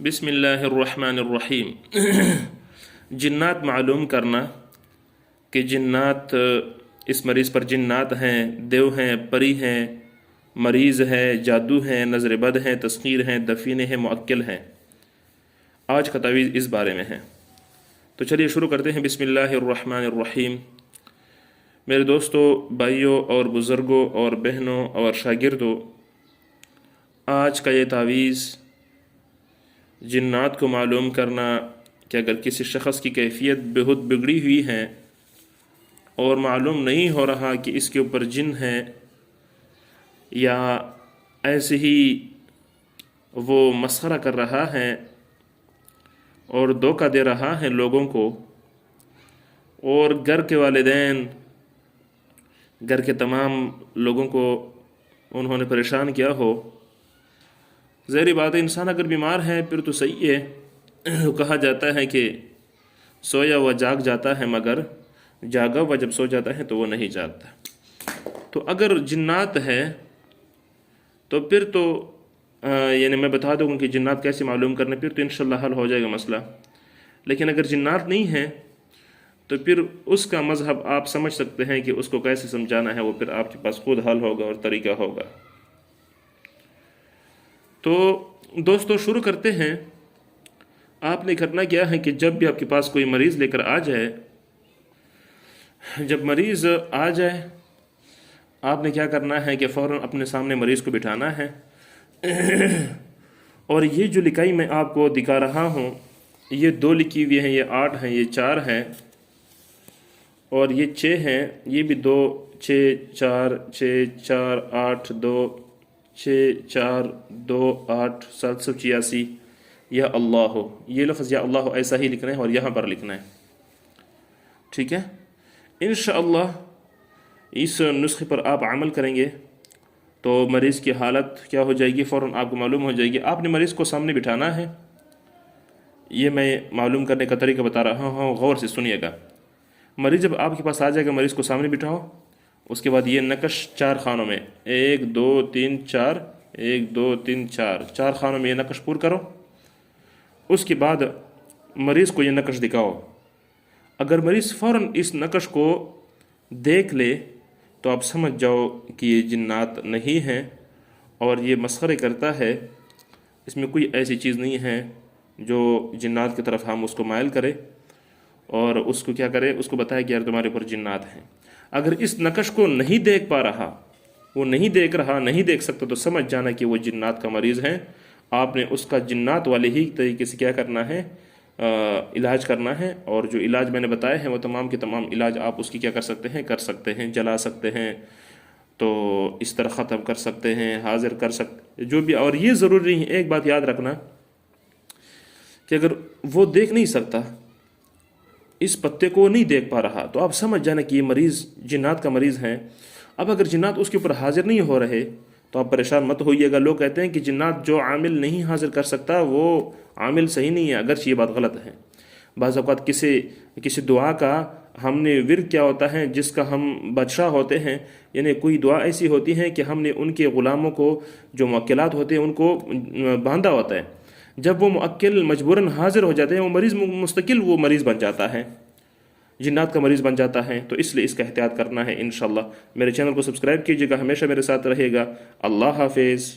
बिस्मिल्लाह अर्रहमान अर्रहीम। जिन्नात मालूम करना कि जिन्नात इस मरीज़ पर जिन्नात हैं, देव हैं, परी हैं, मरीज़ है, जादू हैं, नज़र बद हैं, तस्खीर हैं, दफीने हैं, मुअक्किल हैं। आज का तावीज़ इस बारे में है। तो चलिए शुरू करते हैं। बिस्मिल्लाह अर्रहमान अर्रहीम। मेरे दोस्तों, भाइयों और बुज़ुर्गों और बहनों और शागिर्दों, आज का ये तावीज़ जिन्नात को मालूम करना कि अगर किसी शख़्स की कैफियत बेहद बिगड़ी हुई है और मालूम नहीं हो रहा कि इसके ऊपर जिन है या ऐसे ही वो मस्खरा कर रहा है और धोखा दे रहा है लोगों को, और घर के वालिदैन, घर के तमाम लोगों को उन्होंने परेशान किया हो। ज़ाहिर बात है, इंसान अगर बीमार है फिर तो सही है। कहा जाता है कि सोया हुआ जाग जाता है, मगर जागा हुआ जब सो जाता है तो वो नहीं जागता। तो अगर जिन्नात है तो फिर तो यानी मैं बता दूँगा कि जिन्नात कैसे मालूम करने, फिर तो इंशाल्लाह हल हो जाएगा मसला। लेकिन अगर जिन्नात नहीं है तो फिर उसका मज़हब आप समझ सकते हैं कि उसको कैसे समझाना है, वो फिर आपके पास खुद हल होगा और तरीका होगा। तो दोस्तों शुरू करते हैं। आपने करना क्या है कि जब भी आपके पास कोई मरीज़ लेकर आ जाए, जब मरीज़ आ जाए आपने क्या करना है कि फ़ौरन अपने सामने मरीज़ को बिठाना है। और ये जो लिखाई मैं आपको दिखा रहा हूँ, ये 2 लिखी हुई हैं, ये 8 हैं, ये 4 हैं और ये 6 हैं। ये भी 2 6 4 6 4 8 2 6 4 2 8 786। या अल्लाह हो, ये लफ्ज़ या अल्लाह हो ऐसा ही लिखना है और यहाँ पर लिखना है, ठीक है। इंशाअल्लाह इस नुस्खे पर आप अमल करेंगे तो मरीज़ की हालत क्या हो जाएगी फ़ौरन आपको मालूम हो जाएगी। आपने मरीज़ को सामने बिठाना है। ये मैं मालूम करने का तरीका बता रहा हूँ, गौर से सुनिएगा। मरीज़ जब आपके पास आ जाएगा, मरीज़ को सामने बिठाओ। उसके बाद ये नकश 4 खानों में 1 2 3 4 1 2 3 4 खानों में ये नकश पूर करो। उसके बाद मरीज़ को ये नकश दिखाओ। अगर मरीज़ फ़ौरन इस नकश को देख ले तो आप समझ जाओ कि ये जिन्नात नहीं है और ये मस्खरे करता है। इसमें कोई ऐसी चीज़ नहीं है जो जिन्नात की तरफ हम उसको मायल करें और उसको क्या करे, उसको बताए कि यार तुम्हारे ऊपर जिन्नात हैं। अगर इस नकश को नहीं देख पा रहा, वो नहीं देख रहा, नहीं देख सकता, तो समझ जाना कि वो जिन्नात का मरीज़ है। आपने उसका जिन्नात वाले ही तरीके से क्या करना है, इलाज करना है। और जो इलाज मैंने बताए हैं वो तमाम के तमाम इलाज आप उसकी क्या कर सकते हैं, जला सकते हैं, तो इस तरह ख़त्म कर सकते हैं, हाजिर कर सकते जो भी। और ये ज़रूरी नहीं, एक बात याद रखना कि अगर वो देख नहीं सकता, इस पत्ते को नहीं देख पा रहा, तो आप समझ जाना कि ये मरीज़ जिन्नात का मरीज़ है। अब अगर जिन्नात उसके ऊपर हाजिर नहीं हो रहे तो आप परेशान मत होइएगा। लोग कहते हैं कि जिन्नात जो आमिल नहीं हाजिर कर सकता वो आमिल सही नहीं है, अगरचे ये बात गलत है। बाज़ औक़ात किसी दुआ का हमने विर्द क्या होता है जिसका हम बादशाह होते हैं, यानी कोई दुआ ऐसी होती है कि हमने उनके ग़ुलामों को जो मुअक्किलात होते हैं उनको बांधा होता है। जब वो मुअक्किल मजबूरन हाजिर हो जाते हैं, वो मरीज़ मुस्तकिल वो मरीज़ बन जाता है, जिन्नात का मरीज़ बन जाता है। तो इसलिए इसका एहतियात करना है। इंशाअल्लाह मेरे चैनल को सब्सक्राइब कीजिएगा, हमेशा मेरे साथ रहेगा। अल्लाह हाफिज़।